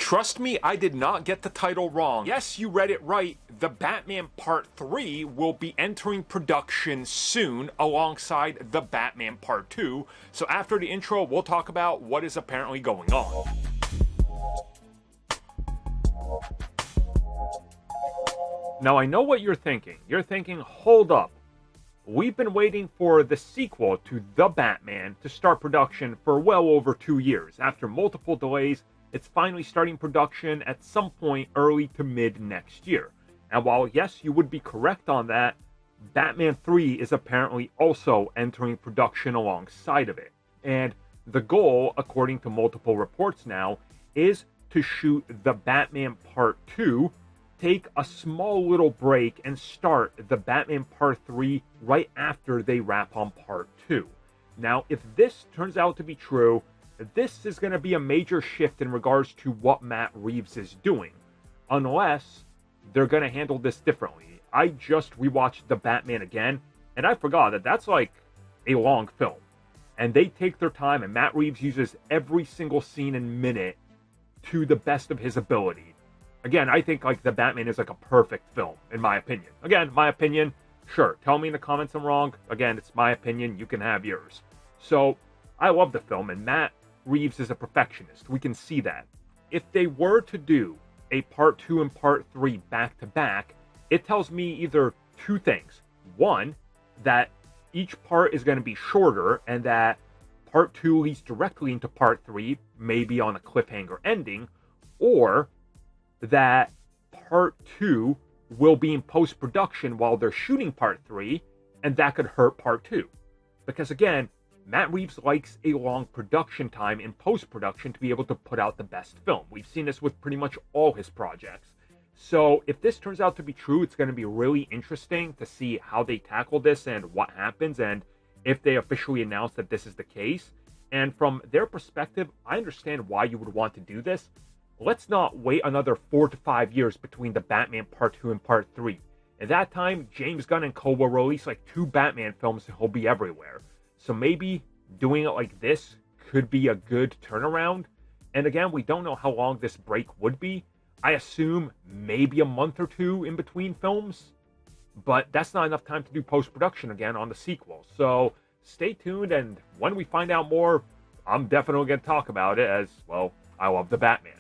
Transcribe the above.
Trust me, I did not get the title wrong. Yes, you read it right. The Batman Part 3 will be entering production soon alongside The Batman Part 2. So after the intro, we'll talk about what is apparently going on. Now, I know what you're thinking. You're thinking, hold up. We've been waiting for the sequel to The Batman to start production for well over 2 years. After multiple delays, it's finally starting production at some point early to mid next year. And while yes, you would be correct on that, Batman 3 is apparently also entering production alongside of it. And the goal, according to multiple reports now, is to shoot The Batman Part 2, take a small little break, and start The Batman Part 3 right after they wrap on Part 2. Now, if this turns out to be true, this is going to be a major shift in regards to what Matt Reeves is doing, unless they're going to handle this differently. I just rewatched The Batman again, and I forgot that that's like a long film. And they take their time, and Matt Reeves uses every single scene and minute to the best of his ability. Again, I think like The Batman is like a perfect film, in my opinion. Again, my opinion, sure, tell me in the comments I'm wrong. Again, it's my opinion, you can have yours. So, I love the film, and Matt Reeves is a perfectionist. We can see that. If they were to do a Part 2 and Part 3 back-to-back, it tells me either two things. One, that each part is going to be shorter, and that Part 2 leads directly into Part 3, maybe on a cliffhanger ending, or that Part 2 will be in post-production while they're shooting Part 3, and that could hurt Part 2. Because again, Matt Reeves likes a long production time in post-production to be able to put out the best film. We've seen this with pretty much all his projects. So if this turns out to be true, it's going to be really interesting to see how they tackle this and what happens, and if they officially announce that this is the case. And from their perspective, I understand why you would want to do this. Let's not wait another 4 to 5 years between the Batman Part 2 and Part 3. At that time, James Gunn and co will release like 2 Batman films and he'll be everywhere. So maybe doing it like this could be a good turnaround. And again, we don't know how long this break would be. I assume maybe a month or 2 in between films. But that's not enough time to do post-production again on the sequel. So stay tuned, and when we find out more, I'm definitely going to talk about it as, well, I love the Batman.